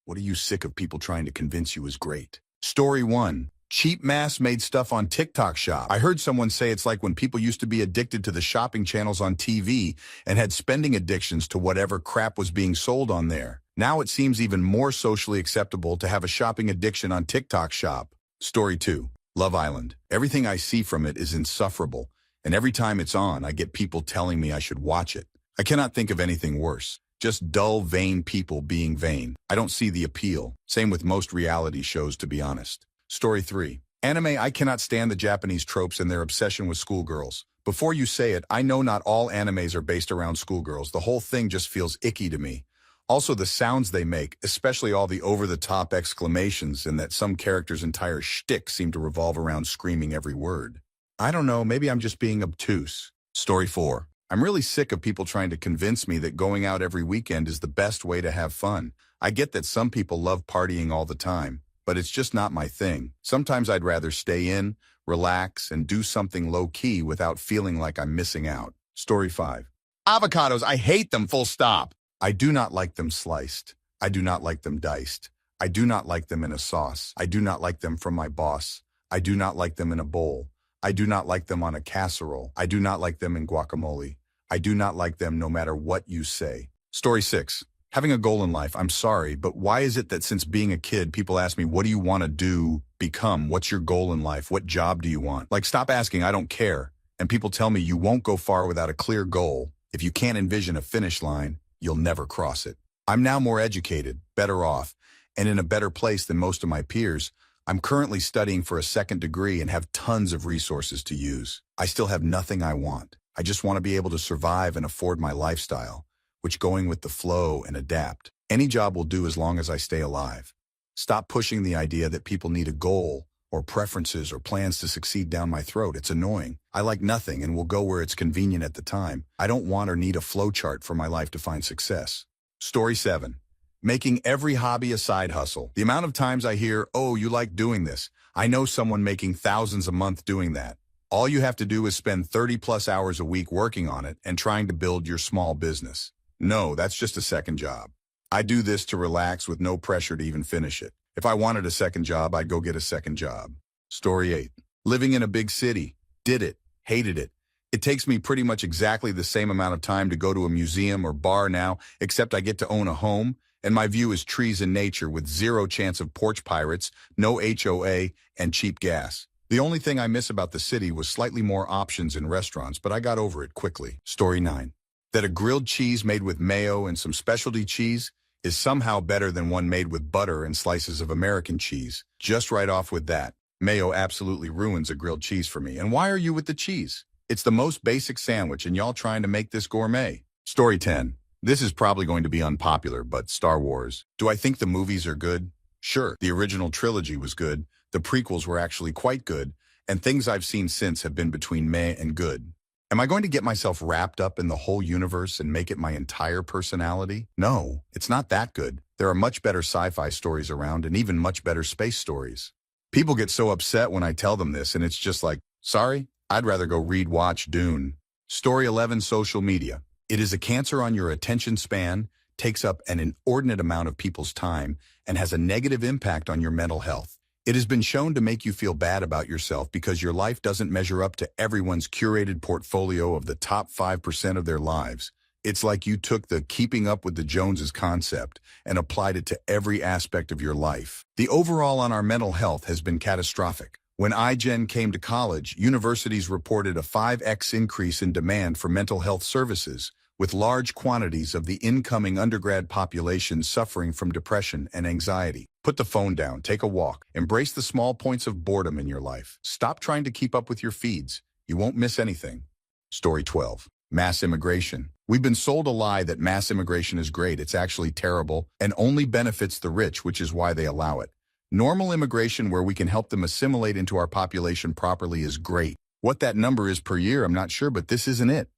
What are you sick of people trying to convince you is great? Story 1. Cheap mass-made stuff on TikTok Shop. I heard someone say it's like when people used to be addicted to the shopping channels on TV and had spending addictions to whatever crap was being sold on there. Now it seems even more socially acceptable to have a shopping addiction on TikTok Shop. Story 2. Love Island. Everything I see from it is insufferable, and every time it's on, I get people telling me I should watch it. I cannot think of anything worse. Just dull, vain people being vain. I don't see the appeal. Same with most reality shows, to be honest. Story 3. Anime. I cannot stand the Japanese tropes and their obsession with schoolgirls. Before you say it, I know not all animes are based around schoolgirls. The whole thing just feels icky to me. Also, the sounds they make, especially all the over-the-top exclamations, and that some characters' entire shtick seem to revolve around screaming every word. I don't know, maybe I'm just being obtuse. Story 4. I'm really sick of people trying to convince me that going out every weekend is the best way to have fun. I get that some people love partying all the time, but it's just not my thing. Sometimes I'd rather stay in, relax, and do something low-key without feeling like I'm missing out. Story 5. Avocados, I hate them, full stop. I do not like them sliced. I do not like them diced. I do not like them in a sauce. I do not like them from my boss. I do not like them in a bowl. I do not like them on a casserole. I do not like them in guacamole. I do not like them no matter what you say. Story 6. Having a goal in life. I'm sorry, but why is it that since being a kid, people ask me, what do you want to become? What's your goal in life? What job do you want? Like, stop asking, I don't care. And people tell me you won't go far without a clear goal. If you can't envision a finish line, you'll never cross it. I'm now more educated, better off, and in a better place than most of my peers. I'm currently studying for a second degree and have tons of resources to use. I still have nothing I want. I just want to be able to survive and afford my lifestyle, which going with the flow and adapt. Any job will do as long as I stay alive. Stop pushing the idea that people need a goal or preferences or plans to succeed down my throat. It's annoying. I like nothing and will go where it's convenient at the time. I don't want or need a flowchart for my life to find success. Story 7. Making every hobby a side hustle. The amount of times I hear, oh, you like doing this. I know someone making thousands a month doing that. All you have to do is spend 30+ hours a week working on it and trying to build your small business. No, that's just a second job. I do this to relax with no pressure to even finish it. If I wanted a second job, I'd go get a second job. Story 8. Living in a big city. Did it. Hated it. It takes me pretty much exactly the same amount of time to go to a museum or bar now, except I get to own a home, and my view is trees and nature with zero chance of porch pirates, no HOA, and cheap gas. The only thing I miss about the city was slightly more options in restaurants, but I got over it quickly. Story 9. That a grilled cheese made with mayo and some specialty cheese is somehow better than one made with butter and slices of American cheese. Just right off with that. Mayo absolutely ruins a grilled cheese for me. And why are you with the cheese? It's the most basic sandwich and y'all trying to make this gourmet. Story 10. This is probably going to be unpopular, but Star Wars. Do I think the movies are good? Sure, the original trilogy was good. The prequels were actually quite good. And things I've seen since have been between meh and good. Am I going to get myself wrapped up in the whole universe and make it my entire personality? No, it's not that good. There are much better sci-fi stories around and even much better space stories. People get so upset when I tell them this, and it's just like, sorry, I'd rather go watch Dune. Story 11. Social media. It is a cancer on your attention span, takes up an inordinate amount of people's time, and has a negative impact on your mental health. It has been shown to make you feel bad about yourself because your life doesn't measure up to everyone's curated portfolio of the top 5% of their lives. It's like you took the keeping up with the Joneses concept and applied it to every aspect of your life. The overall on our mental health has been catastrophic. When iGen came to college, universities reported a 5x increase in demand for mental health services, with large quantities of the incoming undergrad population suffering from depression and anxiety. Put the phone down, take a walk, embrace the small points of boredom in your life. Stop trying to keep up with your feeds. You won't miss anything. Story 12. Mass immigration. We've been sold a lie that mass immigration is great. It's actually terrible and only benefits the rich, which is why they allow it. Normal immigration where we can help them assimilate into our population properly is great. What that number is per year, I'm not sure, but this isn't it.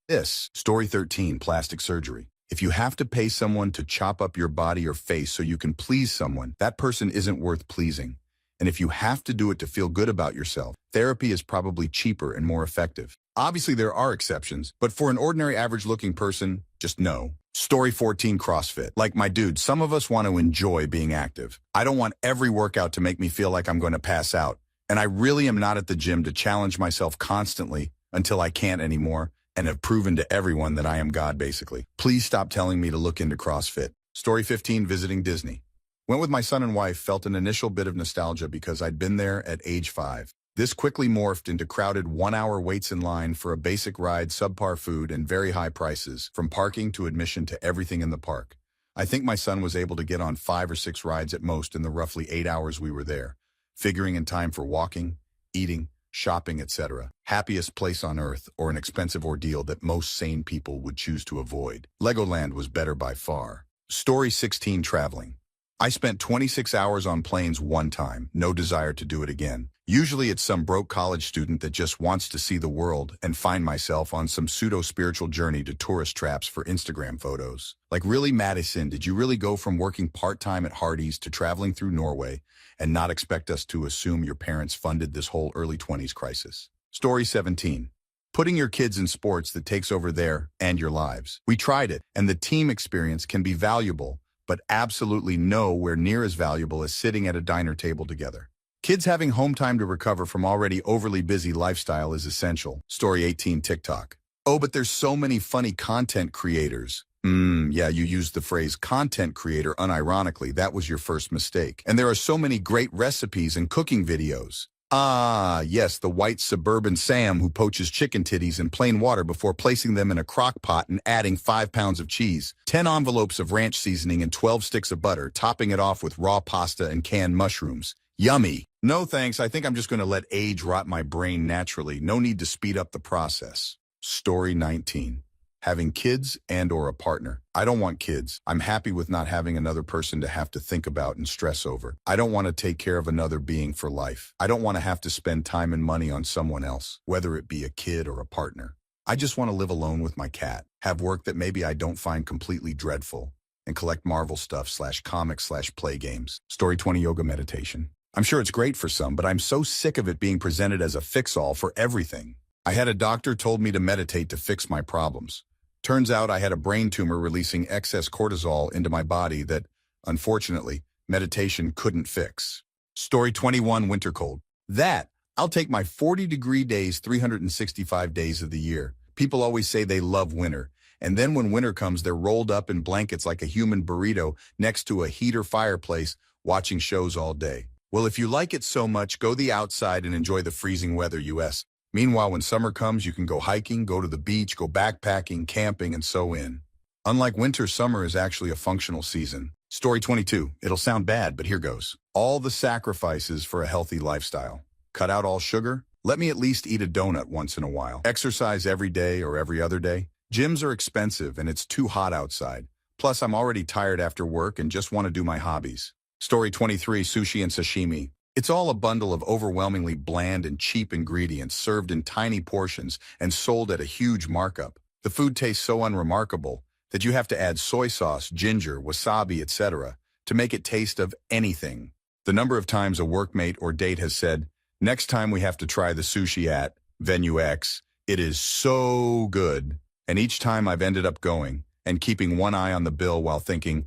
Story 13. Plastic surgery. If you have to pay someone to chop up your body or face so you can please someone, that person isn't worth pleasing. And if you have to do it to feel good about yourself, therapy is probably cheaper and more effective. Obviously, there are exceptions, but for an ordinary average-looking person, just no. Story 14, CrossFit. Like my dude, some of us want to enjoy being active. I don't want every workout to make me feel like I'm going to pass out. And I really am not at the gym to challenge myself constantly until I can't anymore and have proven to everyone that I am God, basically. Please stop telling me to look into CrossFit. Story 15, visiting Disney. Went with my son and wife, felt an initial bit of nostalgia because I'd been there at age 5. This quickly morphed into crowded 1-hour waits in line for a basic ride, subpar food, and very high prices, from parking to admission to everything in the park. I think my son was able to get on 5 or 6 rides at most in the roughly 8 hours we were there, figuring in time for walking, eating, shopping, etc. Happiest place on earth, or an expensive ordeal that most sane people would choose to avoid. Legoland was better by far. Story 16, traveling. I spent 26 hours on planes one time, no desire to do it again. Usually it's some broke college student that just wants to see the world and find myself on some pseudo-spiritual journey to tourist traps for Instagram photos. Like, really, Madison, did you really go from working part-time at Hardee's to traveling through Norway and not expect us to assume your parents funded this whole early 20s crisis? Story 17. Putting your kids in sports that takes over their and your lives. We tried it, and the team experience can be valuable, but absolutely nowhere near as valuable as sitting at a diner table together. Kids having home time to recover from already overly busy lifestyle is essential. Story 18, TikTok. Oh, but there's so many funny content creators. Yeah, you used the phrase content creator unironically. That was your first mistake. And there are so many great recipes and cooking videos. Ah, yes, the white suburban Sam who poaches chicken titties in plain water before placing them in a crock pot and adding 5 pounds of cheese, 10 envelopes of ranch seasoning, and 12 sticks of butter, topping it off with raw pasta and canned mushrooms. Yummy. No thanks, I think I'm just going to let age rot my brain naturally. No need to speed up the process. Story 19. Having kids and/or a partner. I don't want kids. I'm happy with not having another person to have to think about and stress over. I don't want to take care of another being for life. I don't want to have to spend time and money on someone else, whether it be a kid or a partner. I just want to live alone with my cat, have work that maybe I don't find completely dreadful, and collect Marvel stuff /comics/play games. Story 20, yoga meditation. I'm sure it's great for some, but I'm so sick of it being presented as a fix-all for everything. I had a doctor told me to meditate to fix my problems. Turns out I had a brain tumor releasing excess cortisol into my body that, unfortunately, meditation couldn't fix. Story 21, winter cold. I'll take my 40-degree days 365 days of the year. People always say they love winter, and then when winter comes, they're rolled up in blankets like a human burrito next to a heater fireplace, watching shows all day. Well, if you like it so much, go the outside and enjoy the freezing weather, US. Meanwhile, when summer comes, you can go hiking, go to the beach, go backpacking, camping, and so in. Unlike winter, summer is actually a functional season. Story 22. It'll sound bad, but here goes. All the sacrifices for a healthy lifestyle. Cut out all sugar. Let me at least eat a donut once in a while. Exercise every day or every other day. Gyms are expensive and it's too hot outside. Plus, I'm already tired after work and just want to do my hobbies. Story 23, sushi and sashimi. It's all a bundle of overwhelmingly bland and cheap ingredients served in tiny portions and sold at a huge markup. The food tastes so unremarkable that you have to add soy sauce, ginger, wasabi, etc. to make it taste of anything. The number of times a workmate or date has said, "Next time we have to try the sushi at Venue X, it is so good." And each time I've ended up going and keeping one eye on the bill while thinking,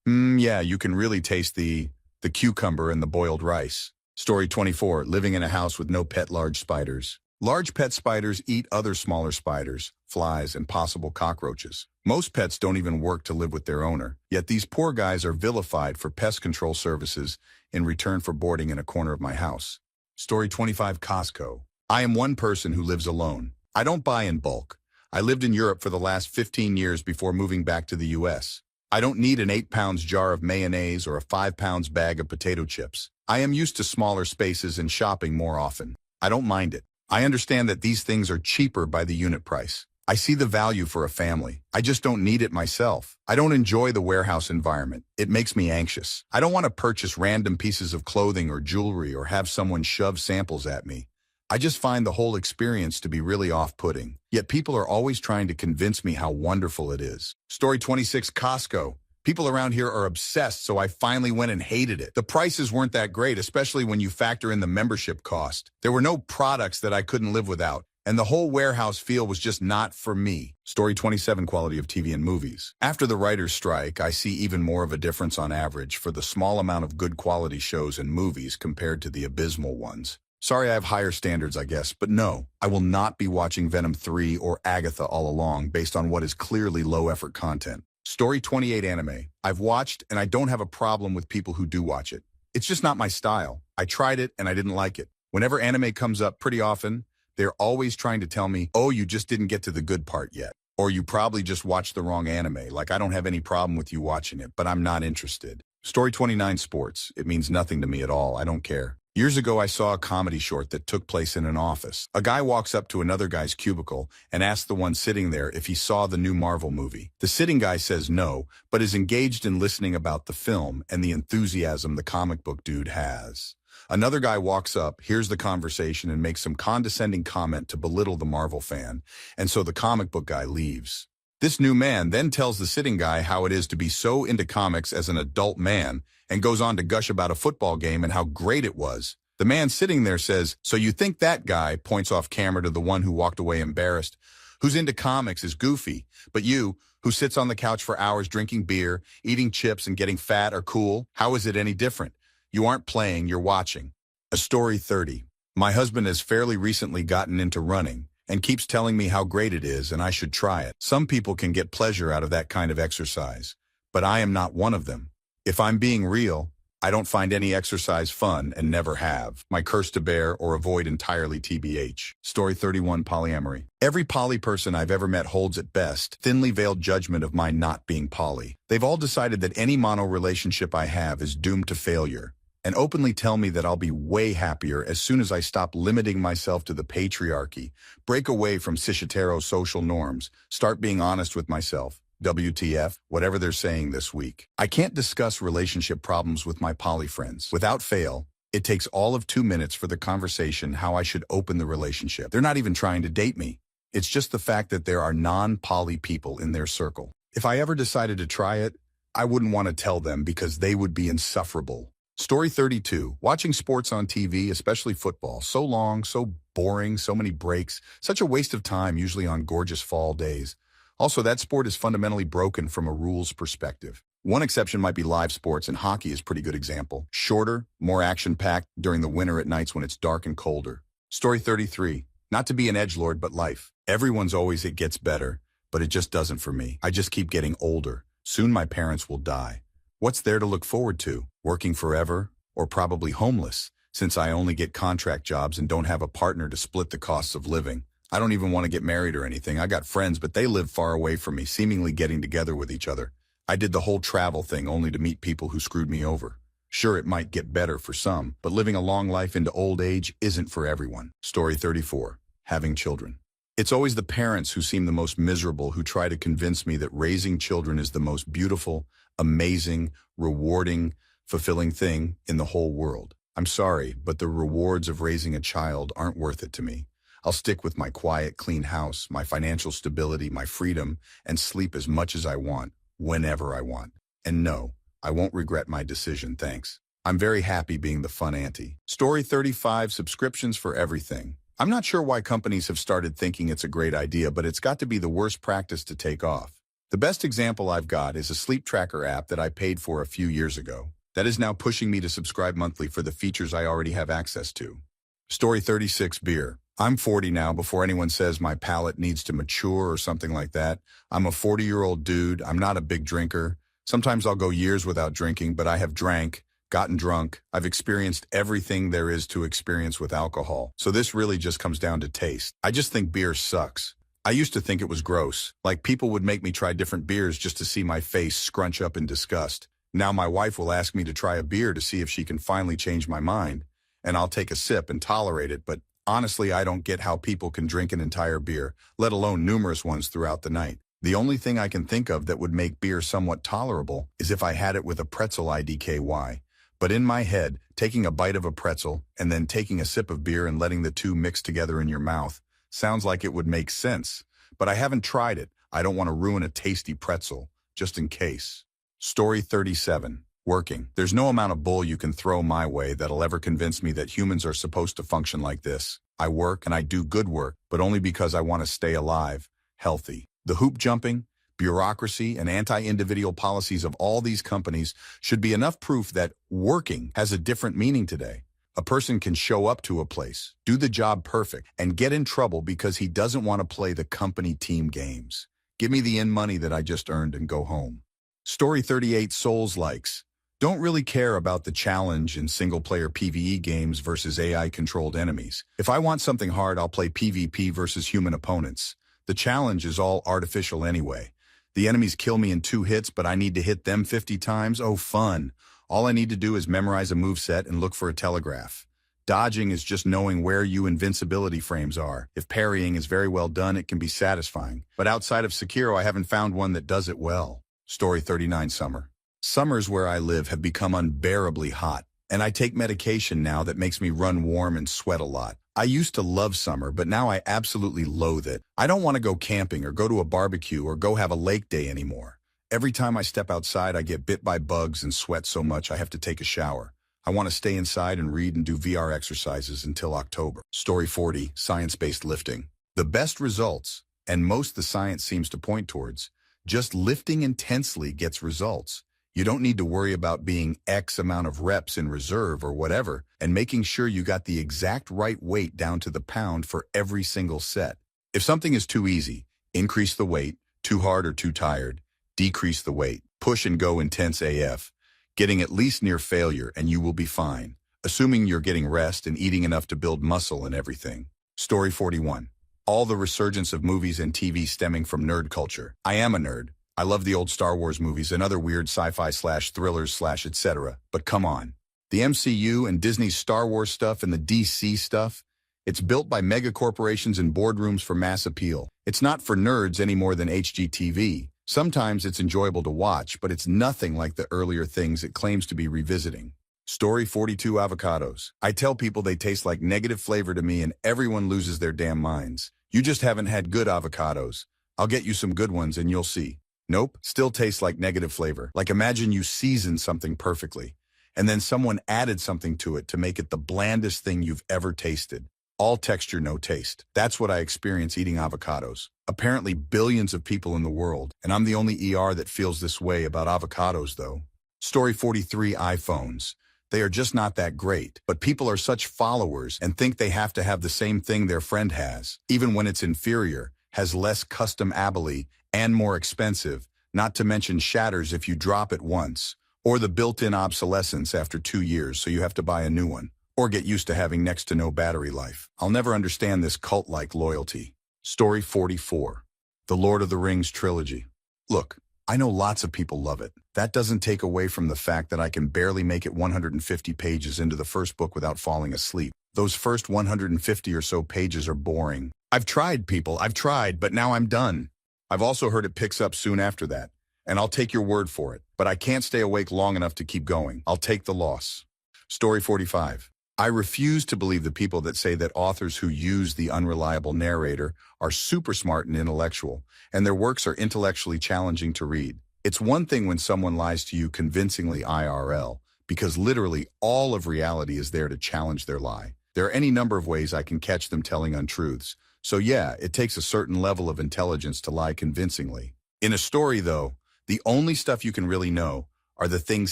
yeah, you can really taste the cucumber and the boiled rice. Story 24, living in a house with no pet large spiders. Large pet spiders eat other smaller spiders, flies, and possible cockroaches. Most pets don't even work to live with their owner, yet these poor guys are vilified for pest control services in return for boarding in a corner of my house. Story 25, Costco. I am one person who lives alone. I don't buy in bulk. I lived in Europe for the last 15 years before moving back to the US. I don't need an 8-pound jar of mayonnaise or a 5-pound bag of potato chips. I am used to smaller spaces and shopping more often. I don't mind it. I understand that these things are cheaper by the unit price. I see the value for a family. I just don't need it myself. I don't enjoy the warehouse environment. It makes me anxious. I don't want to purchase random pieces of clothing or jewelry or have someone shove samples at me. I just find the whole experience to be really off-putting. Yet people are always trying to convince me how wonderful it is. Story 26, Costco. People around here are obsessed, so I finally went and hated it. The prices weren't that great, especially when you factor in the membership cost. There were no products that I couldn't live without. And the whole warehouse feel was just not for me. Story 27, quality of TV and movies. After the writer's strike, I see even more of a difference on average for the small amount of good quality shows and movies compared to the abysmal ones. Sorry, I have higher standards, I guess, but no, I will not be watching Venom 3 or Agatha all along based on what is clearly low-effort content. Story 28, anime. I've watched, and I don't have a problem with people who do watch it. It's just not my style. I tried it, and I didn't like it. Whenever anime comes up pretty often, they're always trying to tell me, oh, you just didn't get to the good part yet. Or you probably just watched the wrong anime. Like, I don't have any problem with you watching it, but I'm not interested. Story 29, sports. It means nothing to me at all. I don't care. Years ago, I saw a comedy short that took place in an office. A guy walks up to another guy's cubicle and asks the one sitting there if he saw the new Marvel movie. The sitting guy says no, but is engaged in listening about the film and the enthusiasm the comic book dude has. Another guy walks up, hears the conversation, and makes some condescending comment to belittle the Marvel fan, and so the comic book guy leaves. This new man then tells the sitting guy how it is to be so into comics as an adult man, and goes on to gush about a football game and how great it was. The man sitting there says, so you think that guy, points off camera to the one who walked away embarrassed, who's into comics is goofy, but you, who sits on the couch for hours drinking beer, eating chips, and getting fat are cool? How is it any different? You aren't playing, you're watching. A story 30. My husband has fairly recently gotten into running and keeps telling me how great it is and I should try it. Some people can get pleasure out of that kind of exercise, but I am not one of them. If I'm being real, I don't find any exercise fun and never have. My curse to bear or avoid entirely TBH. Story 31, polyamory. Every poly person I've ever met holds at best thinly veiled judgment of my not being poly. They've all decided that any mono relationship I have is doomed to failure, and openly tell me that I'll be way happier as soon as I stop limiting myself to the patriarchy, break away from cis-hetero social norms, start being honest with myself. WTF, whatever they're saying this week. I can't discuss relationship problems with my poly friends. Without fail, it takes all of 2 minutes for the conversation how I should open the relationship. They're not even trying to date me. It's just the fact that there are non-poly people in their circle. If I ever decided to try it, I wouldn't want to tell them because they would be insufferable. Story 32. Watching sports on TV, especially football, so long, so boring, so many breaks, such a waste of time, usually on gorgeous fall days. Also, that sport is fundamentally broken from a rules perspective. One exception might be live sports, and hockey is a pretty good example. Shorter, more action-packed during the winter at nights when it's dark and colder. Story 33. Not to be an edgelord, but life. Everyone's always it gets better, but it just doesn't for me. I just keep getting older. Soon my parents will die. What's there to look forward to? Working forever? Or probably homeless, since I only get contract jobs and don't have a partner to split the costs of living. I don't even want to get married or anything. I got friends, but they live far away from me, seemingly getting together with each other. I did the whole travel thing only to meet people who screwed me over. Sure, it might get better for some, but living a long life into old age isn't for everyone. Story 34. Having children. It's always the parents who seem the most miserable who try to convince me that raising children is the most beautiful, amazing, rewarding, fulfilling thing in the whole world. I'm sorry, but the rewards of raising a child aren't worth it to me. I'll stick with my quiet, clean house, my financial stability, my freedom, and sleep as much as I want, whenever I want. And no, I won't regret my decision, thanks. I'm very happy being the fun auntie. Story 35, subscriptions for everything. I'm not sure why companies have started thinking it's a great idea, but it's got to be the worst practice to take off. The best example I've got is a sleep tracker app that I paid for a few years ago. That is now pushing me to subscribe monthly for the features I already have access to. Story 36, beer. I'm 40 now before anyone says my palate needs to mature or something like that. I'm a 40-year-old dude. I'm not a big drinker. Sometimes I'll go years without drinking, but I have drank, gotten drunk. I've experienced everything there is to experience with alcohol. So this really just comes down to taste. I just think beer sucks. I used to think it was gross. Like people would make me try different beers just to see my face scrunch up in disgust. Now my wife will ask me to try a beer to see if she can finally change my mind. And I'll take a sip and tolerate it, but honestly, I don't get how people can drink an entire beer, let alone numerous ones throughout the night. The only thing I can think of that would make beer somewhat tolerable is if I had it with a pretzel IDKY. But in my head, taking a bite of a pretzel and then taking a sip of beer and letting the two mix together in your mouth sounds like it would make sense. But I haven't tried it. I don't want to ruin a tasty pretzel, just in case. Story 37. Working. There's no amount of bull you can throw my way that'll ever convince me that humans are supposed to function like this. I work and I do good work, but only because I want to stay alive, healthy. The hoop jumping, bureaucracy, and anti-individual policies of all these companies should be enough proof that working has a different meaning today. A person can show up to a place, do the job perfect, and get in trouble because he doesn't want to play the company team games. Give me the money that I just earned and go home. Story 38 Souls likes. Don't really care about the challenge in single-player PvE games versus AI-controlled enemies. If I want something hard, I'll play PvP versus human opponents. The challenge is all artificial anyway. The enemies kill me in 2 hits, but I need to hit them 50 times? Oh, fun. All I need to do is memorize a moveset and look for a telegraph. Dodging is just knowing where your invincibility frames are. If parrying is very well done, it can be satisfying. But outside of Sekiro, I haven't found one that does it well. Story 39 Summer. Summers where I live have become unbearably hot, and I take medication now that makes me run warm and sweat a lot. I used to love summer, but now I absolutely loathe it. I don't want to go camping or go to a barbecue or go have a lake day anymore. Every time I step outside, I get bit by bugs and sweat so much I have to take a shower. I want to stay inside and read and do VR exercises until October. Story 40, Science-Based Lifting. The best results, and most the science seems to point towards, just lifting intensely gets results. You don't need to worry about being X amount of reps in reserve or whatever, and making sure you got the exact right weight down to the pound for every single set. If something is too easy, increase the weight, too hard or too tired, decrease the weight, push and go intense AF, getting at least near failure and you will be fine, assuming you're getting rest and eating enough to build muscle and everything. Story 41. All the resurgence of movies and TV stemming from nerd culture. I am a nerd. I love the old Star Wars movies and other weird sci-fi/thrillers/etc. But come on. The MCU and Disney's Star Wars stuff and the DC stuff, it's built by mega corporations and boardrooms for mass appeal. It's not for nerds any more than HGTV. Sometimes it's enjoyable to watch, but it's nothing like the earlier things it claims to be revisiting. Story 42 Avocados. I tell people they taste like negative flavor to me and everyone loses their damn minds. You just haven't had good avocados. I'll get you some good ones and you'll see. Nope, still tastes like negative flavor. Like imagine you seasoned something perfectly, and then someone added something to it to make it the blandest thing you've ever tasted. All texture, no taste. That's what I experience eating avocados. Apparently billions of people in the world, and I'm the only ER that feels this way about avocados though. Story 43 iPhones. They are just not that great, but people are such followers and think they have to have the same thing their friend has, even when it's inferior, has less custom ability, and more expensive, not to mention shatters if you drop it once, or the built-in obsolescence after 2 years so you have to buy a new one, or get used to having next to no battery life. I'll never understand this cult-like loyalty. Story 44. The Lord of the Rings trilogy. Look, I know lots of people love it. That doesn't take away from the fact that I can barely make it 150 pages into the first book without falling asleep. Those first 150 or so pages are boring. I've tried, people, I've tried, but now I'm done. I've also heard it picks up soon after that, and I'll take your word for it, but I can't stay awake long enough to keep going. I'll take the loss. Story 45. I refuse to believe the people that say that authors who use the unreliable narrator are super smart and intellectual, and their works are intellectually challenging to read. It's one thing when someone lies to you convincingly IRL, because literally all of reality is there to challenge their lie. There are any number of ways I can catch them telling untruths. So yeah, it takes a certain level of intelligence to lie convincingly. In a story, though, the only stuff you can really know are the things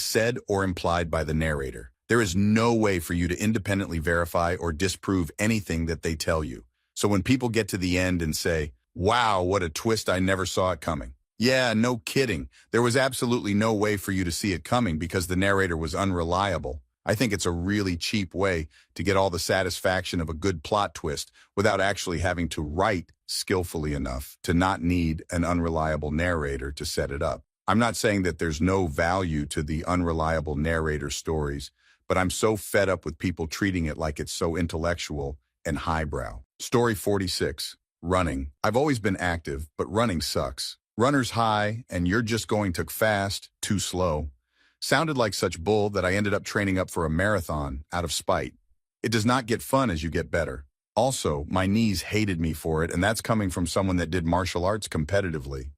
said or implied by the narrator. There is no way for you to independently verify or disprove anything that they tell you. So when people get to the end and say, wow, what a twist, I never saw it coming. Yeah, no kidding. There was absolutely no way for you to see it coming because the narrator was unreliable. I think it's a really cheap way to get all the satisfaction of a good plot twist without actually having to write skillfully enough to not need an unreliable narrator to set it up. I'm not saying that there's no value to the unreliable narrator stories, but I'm so fed up with people treating it like it's so intellectual and highbrow. Story 46. Running. I've always been active, but running sucks. Runner's high, and you're just going too fast, too slow. Sounded like such bull that I ended up training up for a marathon out of spite. It does not get fun as you get better. Also, my knees hated me for it, and that's coming from someone that did martial arts competitively.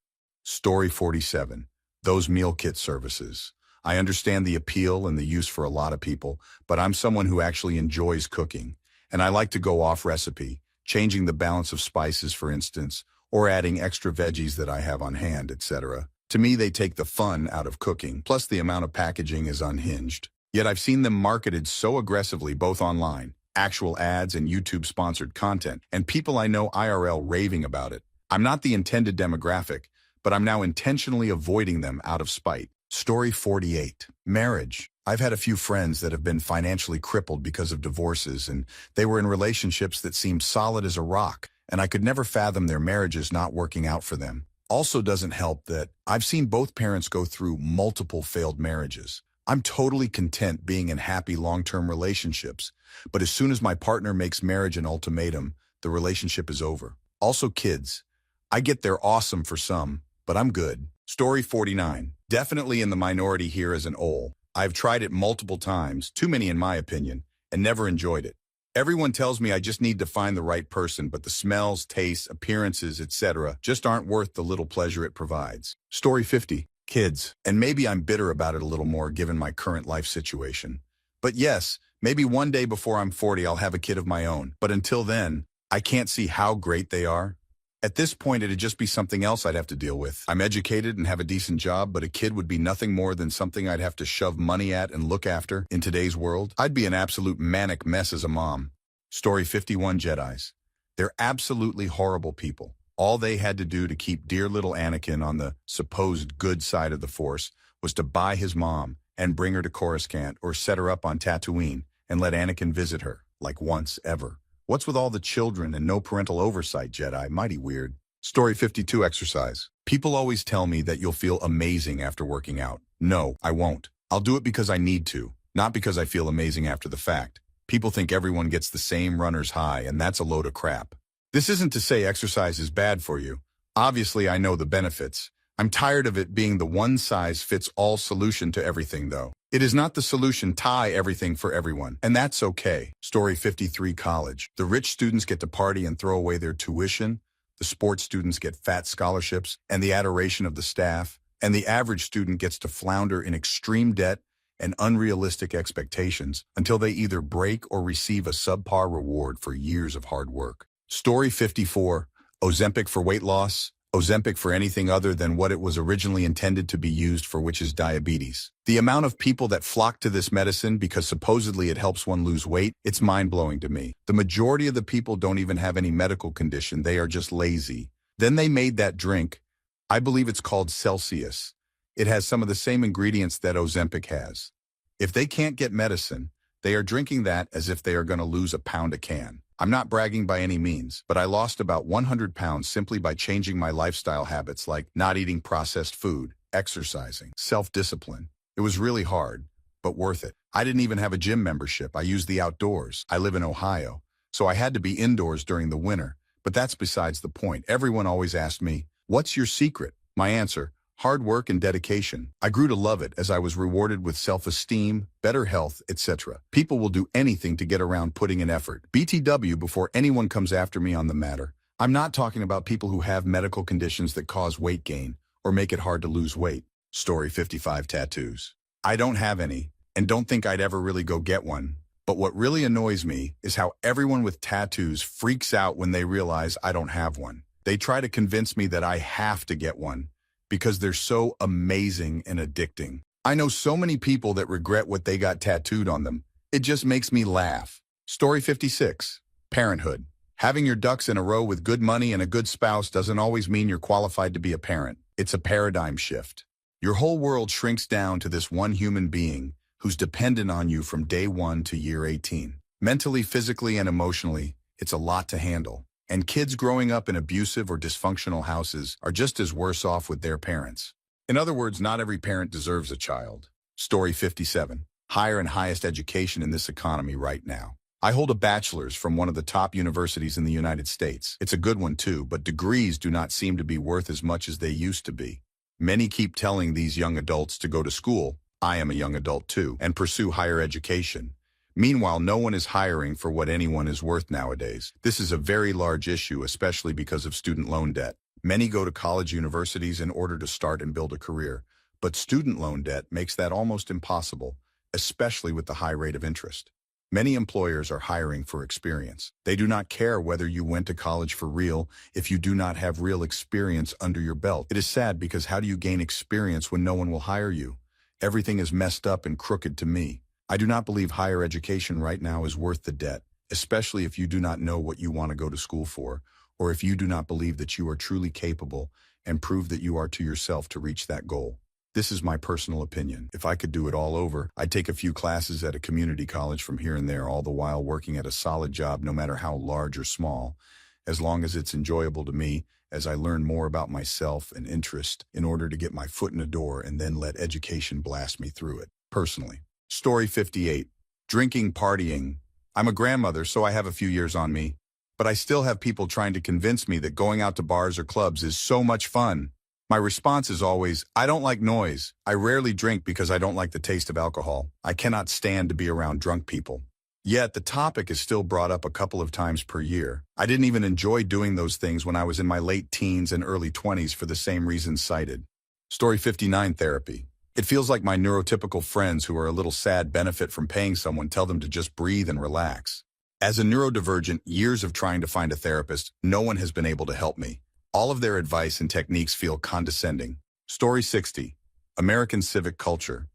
Story 47. Those meal kit services. I understand the appeal and the use for a lot of people, but I'm someone who actually enjoys cooking. and I like to go off recipe, changing the balance of spices, for instance, or adding extra veggies that I have on hand, etc. To me, they take the fun out of cooking, plus the amount of packaging is unhinged. Yet I've seen them marketed so aggressively both online, actual ads and YouTube-sponsored content, and people I know IRL raving about it. I'm not the intended demographic, but I'm now intentionally avoiding them out of spite. Story 48. Marriage. I've had a few friends that have been financially crippled because of divorces, and they were in relationships that seemed solid as a rock, and I could never fathom their marriages not working out for them. Also doesn't help that I've seen both parents go through multiple failed marriages. I'm totally content being in happy long-term relationships, but as soon as my partner makes marriage an ultimatum, the relationship is over. Also kids. I get they're awesome for some, but I'm good. Story 49. Definitely in the minority here as an OL. I've tried it multiple times, too many in my opinion, and never enjoyed it. Everyone tells me I just need to find the right person, but the smells, tastes, appearances, etc. just aren't worth the little pleasure it provides. Story 50. Kids. And maybe I'm bitter about it a little more given my current life situation. But yes, maybe one day before I'm 40 I'll have a kid of my own. But until then, I can't see how great they are. At this point, it'd just be something else I'd have to deal with. I'm educated and have a decent job, but a kid would be nothing more than something I'd have to shove money at and look after in today's world. I'd be an absolute manic mess as a mom. Story 51. Jedis. They're absolutely horrible people. All they had to do to keep dear little Anakin on the supposed good side of the Force was to buy his mom and bring her to Coruscant or set her up on Tatooine and let Anakin visit her, like once ever. What's with all the children and no parental oversight, Jedi? Mighty weird. Story 52. Exercise. People always tell me that you'll feel amazing after working out. No, I won't. I'll do it because I need to, not because I feel amazing after the fact. People think everyone gets the same runner's high, and that's a load of crap. This isn't to say exercise is bad for you. Obviously, I know the benefits. I'm tired of it being the one-size-fits-all solution to everything, though. It is not the solution tie everything for everyone, and that's okay. Story 53. College. The rich students get to party and throw away their tuition. The sports students get fat scholarships and the adoration of the staff. And the average student gets to flounder in extreme debt and unrealistic expectations until they either break or receive a subpar reward for years of hard work. Story 54. Ozempic for weight loss. Ozempic for anything other than what it was originally intended to be used for, which is diabetes. The amount of people that flock to this medicine because supposedly it helps one lose weight, it's mind-blowing to me. The majority of the people don't even have any medical condition, they are just lazy. Then they made that drink. I believe it's called Celsius. It has some of the same ingredients that Ozempic has. If they can't get medicine, they are drinking that as if they are going to lose a pound a can. I'm not bragging by any means, but I lost about 100 pounds simply by changing my lifestyle habits like not eating processed food, exercising, self-discipline. It was really hard, but worth it. I didn't even have a gym membership. I used the outdoors. I live in Ohio, so I had to be indoors during the winter, but that's besides the point. Everyone always asked me, "What's your secret?" My answer, hard work and dedication. I grew to love it as I was rewarded with self-esteem, better health, etc. People will do anything to get around putting in effort. BTW before anyone comes after me on the matter. I'm not talking about people who have medical conditions that cause weight gain or make it hard to lose weight. Story 55. Tattoos. I don't have any and don't think I'd ever really go get one. But what really annoys me is how everyone with tattoos freaks out when they realize I don't have one. They try to convince me that I have to get one because they're so amazing and addicting. I know so many people that regret what they got tattooed on them. It just makes me laugh. Story 56. Parenthood. Having your ducks in a row with good money and a good spouse doesn't always mean you're qualified to be a parent. It's a paradigm shift. Your whole world shrinks down to this one human being who's dependent on you from day 1 to year 18. Mentally, physically, and emotionally, it's a lot to handle. And kids growing up in abusive or dysfunctional houses are just as worse off with their parents. In other words, not every parent deserves a child. Story 57. Higher and highest education in this economy right now. I hold a bachelor's from one of the top universities in the United States. It's a good one too, but degrees do not seem to be worth as much as they used to be. Many keep telling these young adults to go to school. I am a young adult too, and pursue higher education. Meanwhile, no one is hiring for what anyone is worth nowadays. This is a very large issue, especially because of student loan debt. Many go to college universities in order to start and build a career, but student loan debt makes that almost impossible, especially with the high rate of interest. Many employers are hiring for experience. They do not care whether you went to college for real if you do not have real experience under your belt. It is sad because how do you gain experience when no one will hire you? Everything is messed up and crooked to me. I do not believe higher education right now is worth the debt, especially if you do not know what you want to go to school for, or if you do not believe that you are truly capable and prove that you are to yourself to reach that goal. This is my personal opinion. If I could do it all over, I'd take a few classes at a community college from here and there, all the while working at a solid job, no matter how large or small, as long as it's enjoyable to me, as I learn more about myself and interest in order to get my foot in the door and then let education blast me through it, personally. Story 58. Drinking, partying. I'm a grandmother, so I have a few years on me, but I still have people trying to convince me that going out to bars or clubs is so much fun. My response is always, I don't like noise. I rarely drink because I don't like the taste of alcohol. I cannot stand to be around drunk people. Yet the topic is still brought up a couple of times per year. I didn't even enjoy doing those things when I was in my late teens and early 20s for the same reasons cited. Story 59. Therapy. It feels like my neurotypical friends who are a little sad benefit from paying someone tell them to just breathe and relax. As a neurodivergent, years of trying to find a therapist, no one has been able to help me. All of their advice and techniques feel condescending. Story 60. American civic culture.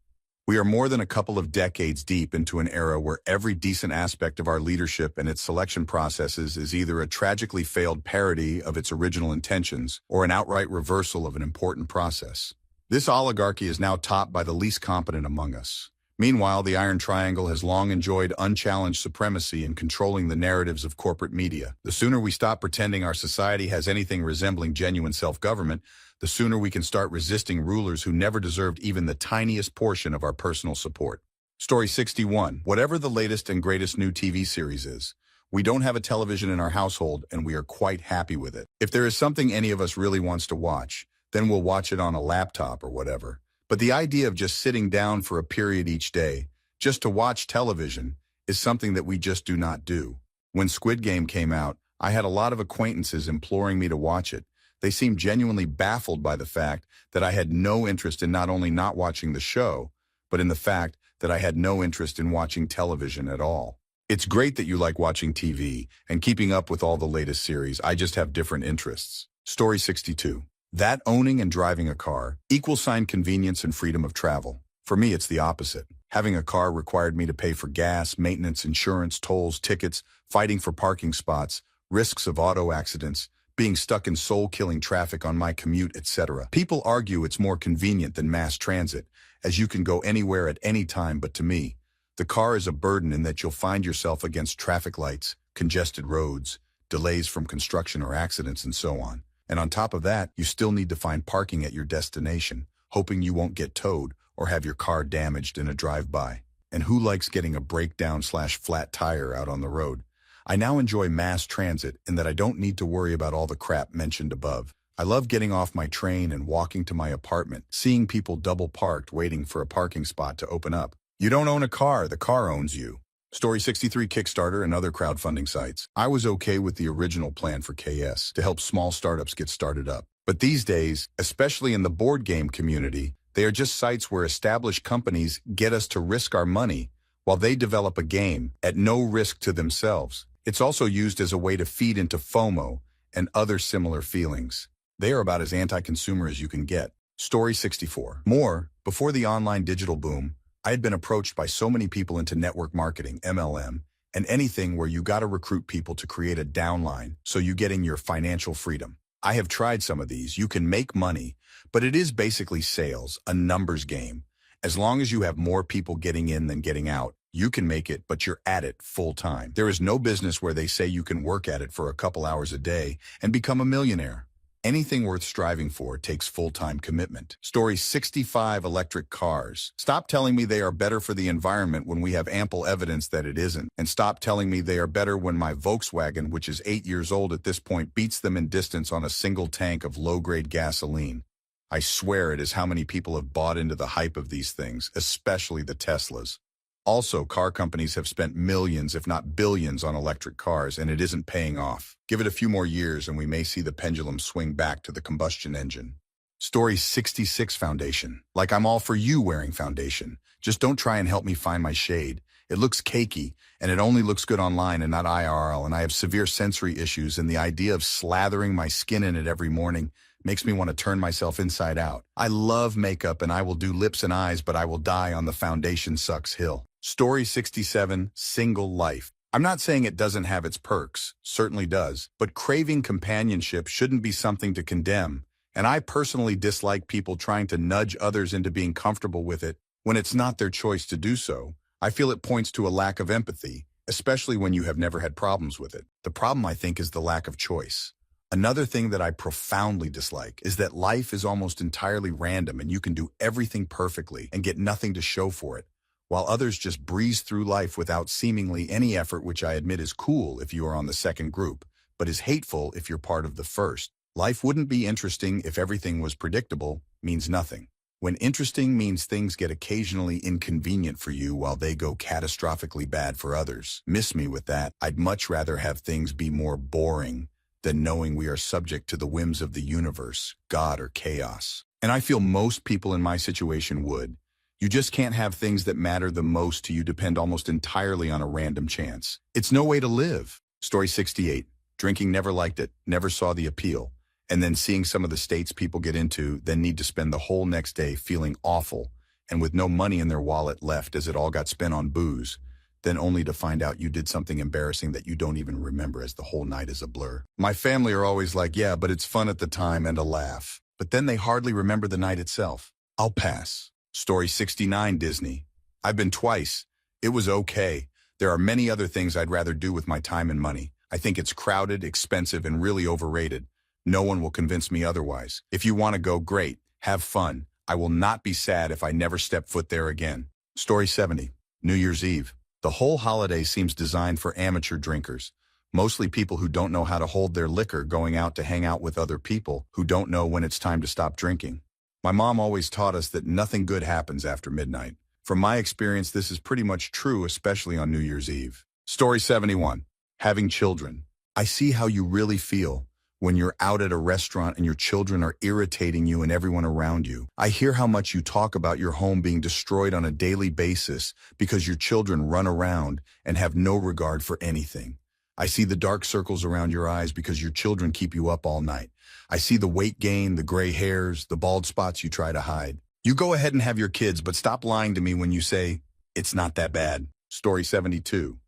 We are more than a couple of decades deep into an era where every decent aspect of our leadership and its selection processes is either a tragically failed parody of its original intentions or an outright reversal of an important process. This oligarchy is now topped by the least competent among us. Meanwhile, the Iron Triangle has long enjoyed unchallenged supremacy in controlling the narratives of corporate media. The sooner we stop pretending our society has anything resembling genuine self-government, the sooner we can start resisting rulers who never deserved even the tiniest portion of our personal support. Story 61. Whatever the latest and greatest new TV series is, we don't have a television in our household and we are quite happy with it. If there is something any of us really wants to watch, then we'll watch it on a laptop or whatever. But the idea of just sitting down for a period each day, just to watch television, is something that we just do not do. When Squid Game came out, I had a lot of acquaintances imploring me to watch it. They seemed genuinely baffled by the fact that I had no interest in not only not watching the show, but in the fact that I had no interest in watching television at all. It's great that you like watching TV and keeping up with all the latest series. I just have different interests. Story 62. That owning and driving a car =, convenience and freedom of travel. For me, it's the opposite. Having a car required me to pay for gas, maintenance, insurance, tolls, tickets, fighting for parking spots, risks of auto accidents, being stuck in soul-killing traffic on my commute, etc. People argue it's more convenient than mass transit, as you can go anywhere at any time, but to me, the car is a burden in that you'll find yourself against traffic lights, congested roads, delays from construction or accidents, and so on. And on top of that, you still need to find parking at your destination, hoping you won't get towed or have your car damaged in a drive-by. And who likes getting a breakdown/flat tire out on the road? I now enjoy mass transit in that I don't need to worry about all the crap mentioned above. I love getting off my train and walking to my apartment, seeing people double parked waiting for a parking spot to open up. You don't own a car, the car owns you. Story 63. Kickstarter and other crowdfunding sites. I was okay with the original plan for KS to help small startups get started up. But these days, especially in the board game community, they are just sites where established companies get us to risk our money while they develop a game at no risk to themselves. It's also used as a way to feed into FOMO and other similar feelings. They are about as anti-consumer as you can get. Story 64. More, before the online digital boom, I had been approached by so many people into network marketing, MLM, and anything where you gotta recruit people to create a downline so you get in your financial freedom. I have tried some of these. You can make money, but it is basically sales, a numbers game. As long as you have more people getting in than getting out, you can make it, but you're at it full time. There is no business where they say you can work at it for a couple hours a day and become a millionaire. Anything worth striving for takes full-time commitment. Story 65. Electric cars. Stop telling me they are better for the environment when we have ample evidence that it isn't. And stop telling me they are better when my Volkswagen, which is 8 years old at this point, beats them in distance on a single tank of low-grade gasoline. I swear it is how many people have bought into the hype of these things, especially the Teslas. Also, car companies have spent millions, if not billions, on electric cars, and it isn't paying off. Give it a few more years and we may see the pendulum swing back to the combustion engine. Story 66. Foundation. Like I'm all for you wearing foundation. Just don't try and help me find my shade. It looks cakey, and it only looks good online and not IRL, and I have severe sensory issues, and the idea of slathering my skin in it every morning makes me want to turn myself inside out. I love makeup, and I will do lips and eyes, but I will die on the foundation sucks hill. Story 67, Single Life. I'm not saying it doesn't have its perks, certainly does, but craving companionship shouldn't be something to condemn, and I personally dislike people trying to nudge others into being comfortable with it when it's not their choice to do so. I feel it points to a lack of empathy, especially when you have never had problems with it. The problem, I think, is the lack of choice. Another thing that I profoundly dislike is that life is almost entirely random and you can do everything perfectly and get nothing to show for it, while others just breeze through life without seemingly any effort, which I admit is cool if you are on the second group, but is hateful if you're part of the first. Life wouldn't be interesting if everything was predictable, means nothing. When interesting means things get occasionally inconvenient for you while they go catastrophically bad for others. Miss me with that. I'd much rather have things be more boring than knowing we are subject to the whims of the universe, God, or chaos. And I feel most people in my situation would. You just can't have things that matter the most to you depend almost entirely on a random chance. It's no way to live. Story 68. Drinking, never liked it, never saw the appeal. And then seeing some of the states people get into, then need to spend the whole next day feeling awful and with no money in their wallet left as it all got spent on booze, then only to find out you did something embarrassing that you don't even remember as the whole night is a blur. My family are always like, yeah, but it's fun at the time and a laugh. But then they hardly remember the night itself. I'll pass. Story 69, Disney. I've been twice. It was okay. There are many other things I'd rather do with my time and money. I think it's crowded, expensive, and really overrated. No one will convince me otherwise. If you want to go, great. Have fun. I will not be sad if I never step foot there again. Story 70, New Year's Eve. The whole holiday seems designed for amateur drinkers, mostly people who don't know how to hold their liquor, going out to hang out with other people who don't know when it's time to stop drinking. My mom always taught us that nothing good happens after midnight. From my experience, this is pretty much true, especially on New Year's Eve. Story 71, Having Children. I see how you really feel when you're out at a restaurant and your children are irritating you and everyone around you. I hear how much you talk about your home being destroyed on a daily basis because your children run around and have no regard for anything. I see the dark circles around your eyes because your children keep you up all night. I see the weight gain, the gray hairs, the bald spots you try to hide. You go ahead and have your kids, but stop lying to me when you say, it's not that bad. Story 72.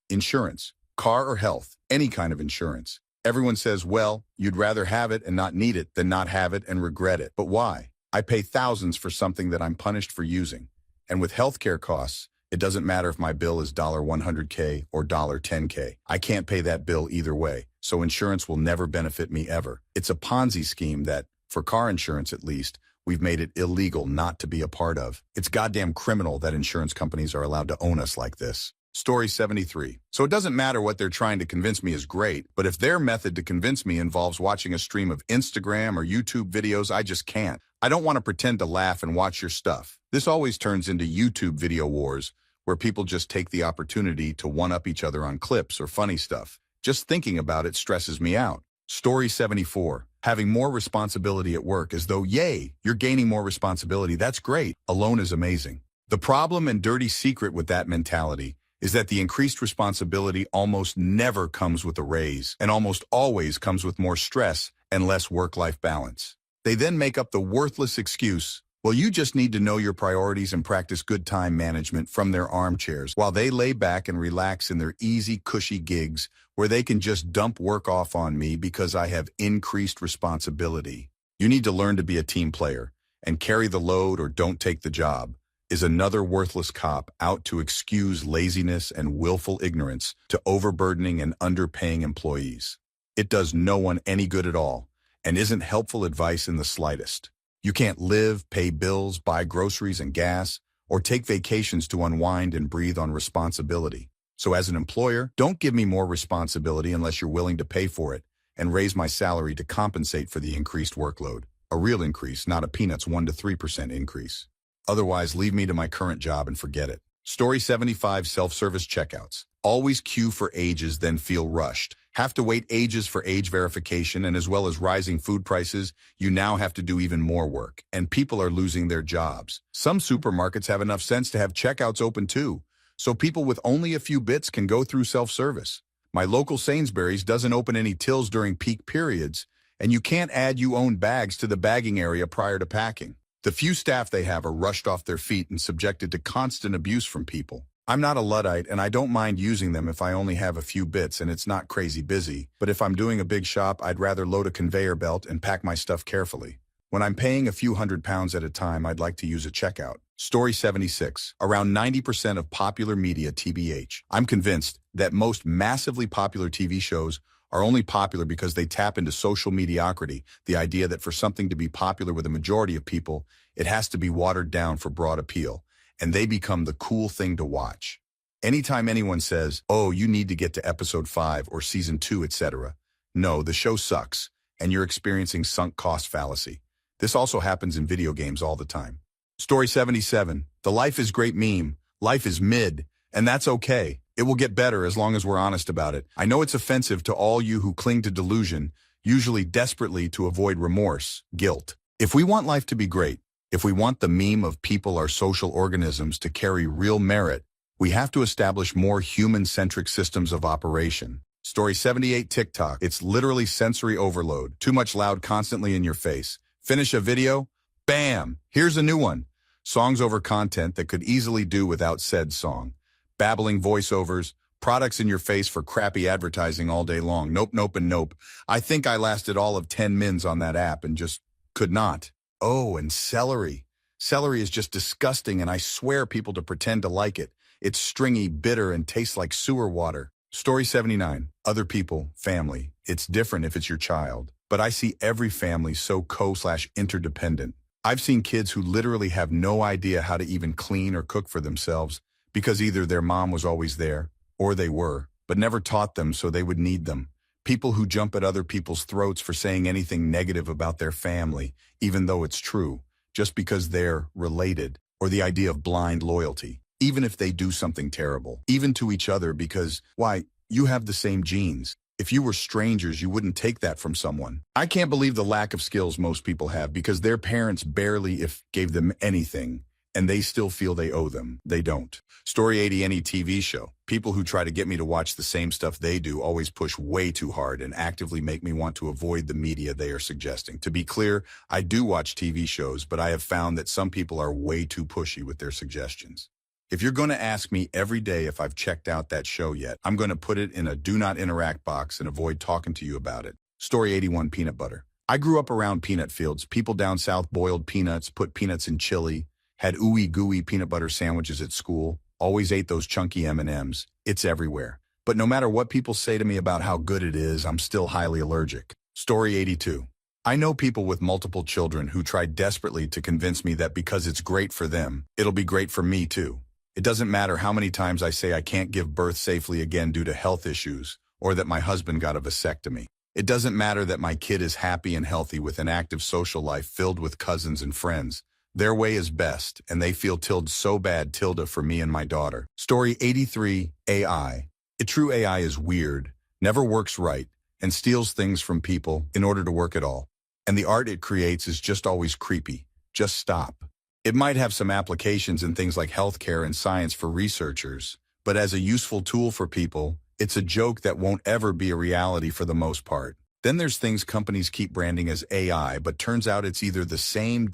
Insurance. Car or health. Any kind of insurance. Everyone says, well, you'd rather have it and not need it than not have it and regret it. But why? I pay thousands for something that I'm punished for using. And with healthcare costs, it doesn't matter if my bill is $100K or $10K. I can't pay that bill either way, so insurance will never benefit me ever. It's a Ponzi scheme that, for car insurance at least, we've made it illegal not to be a part of. It's goddamn criminal that insurance companies are allowed to own us like this. Story 73. So it doesn't matter what they're trying to convince me is great, but if their method to convince me involves watching a stream of Instagram or YouTube videos, I just can't. I don't want to pretend to laugh and watch your stuff. This always turns into YouTube video wars, where people just take the opportunity to one-up each other on clips or funny stuff. Just thinking about it stresses me out. Story 74. Having more responsibility at work, as though, yay, you're gaining more responsibility. That's great. Alone is amazing. The problem and dirty secret with that mentality is that the increased responsibility almost never comes with a raise and almost always comes with more stress and less work-life balance. They then make up the worthless excuse, well, you just need to know your priorities and practice good time management from their armchairs while they lay back and relax in their easy, cushy gigs where they can just dump work off on me because I have increased responsibility. You need to learn to be a team player and carry the load or don't take the job. Is another worthless cop out to excuse laziness and willful ignorance to overburdening and underpaying employees. It does no one any good at all and isn't helpful advice in the slightest. You can't live, pay bills, buy groceries and gas, or take vacations to unwind and breathe on responsibility. So as an employer, don't give me more responsibility unless you're willing to pay for it and raise my salary to compensate for the increased workload. A real increase, not a peanuts 1 to 3% increase. Otherwise, leave me to my current job and forget it. Story 75, self-service checkouts. Always queue for ages, then feel rushed. Have to wait ages for age verification, and as well as rising food prices, you now have to do even more work, and people are losing their jobs. Some supermarkets have enough sense to have checkouts open too, so people with only a few bits can go through self-service. My local Sainsbury's doesn't open any tills during peak periods, and you can't add you own bags to the bagging area prior to packing. The few staff they have are rushed off their feet and subjected to constant abuse from people. I'm not a Luddite, and I don't mind using them if I only have a few bits and it's not crazy busy, but if I'm doing a big shop, I'd rather load a conveyor belt and pack my stuff carefully. When I'm paying a few £100s at a time, I'd like to use a checkout. Story 76. Around 90% of popular media TBH. I'm convinced that most massively popular TV shows are only popular because they tap into social mediocrity, the idea that for something to be popular with a majority of people, it has to be watered down for broad appeal, and they become the cool thing to watch. Anytime anyone says, oh, you need to get to episode 5 or season 2, etc., no, the show sucks, and you're experiencing sunk cost fallacy. This also happens in video games all the time. Story 77. The life is great meme. Life is mid, and that's okay. It will get better as long as we're honest about it. I know it's offensive to all you who cling to delusion, usually desperately to avoid remorse, guilt. If we want life to be great, if we want the meme of people are social organisms to carry real merit, we have to establish more human-centric systems of operation. Story 78. TikTok. It's literally sensory overload. Too much loud constantly in your face. Finish a video? Bam! Here's a new one. Songs over content that could easily do without said song. Babbling voiceovers, products in your face for crappy advertising all day long. Nope, nope, and nope. I think I lasted all of 10 mins on that app and just could not. Oh, and celery. Celery is just disgusting, and I swear people to pretend to like it. It's stringy, bitter, and tastes like sewer water. Story 79. Other people, family. It's different if it's your child. But I see every family so co/interdependent. I've seen kids who literally have no idea how to even clean or cook for themselves because either their mom was always there, or they were, but never taught them so they would need them. People who jump at other people's throats for saying anything negative about their family, even though it's true, just because they're related, or the idea of blind loyalty, even if they do something terrible, even to each other because, why, you have the same genes. If you were strangers, you wouldn't take that from someone. I can't believe the lack of skills most people have because their parents barely if gave them anything, and they still feel they owe them. They don't. Story 80. Any TV show. People who try to get me to watch the same stuff they do always push way too hard and actively make me want to avoid the media they are suggesting. To be clear, I do watch TV shows, but I have found that some people are way too pushy with their suggestions. If you're going to ask me every day if I've checked out that show yet, I'm going to put it in a do not interact box and avoid talking to you about it. Story 81. Peanut butter. I grew up around peanut fields. People down south boiled peanuts, put peanuts in chili, had ooey gooey peanut butter sandwiches at school, always ate those chunky M&Ms. It's everywhere. But no matter what people say to me about how good it is, I'm still highly allergic. Story 82. I know people with multiple children who try desperately to convince me that because it's great for them, it'll be great for me too. It doesn't matter how many times I say I can't give birth safely again due to health issues, or that my husband got a vasectomy. It doesn't matter that my kid is happy and healthy with an active social life filled with cousins and friends. Their way is best, and they feel so bad for me and my daughter. Story 83. AI. A true AI is weird, never works right, and steals things from people in order to work at all. And the art it creates is just always creepy. Just stop. It might have some applications in things like healthcare and science for researchers, but as a useful tool for people, it's a joke that won't ever be a reality for the most part. Then there's things companies keep branding as AI, but turns out it's either the same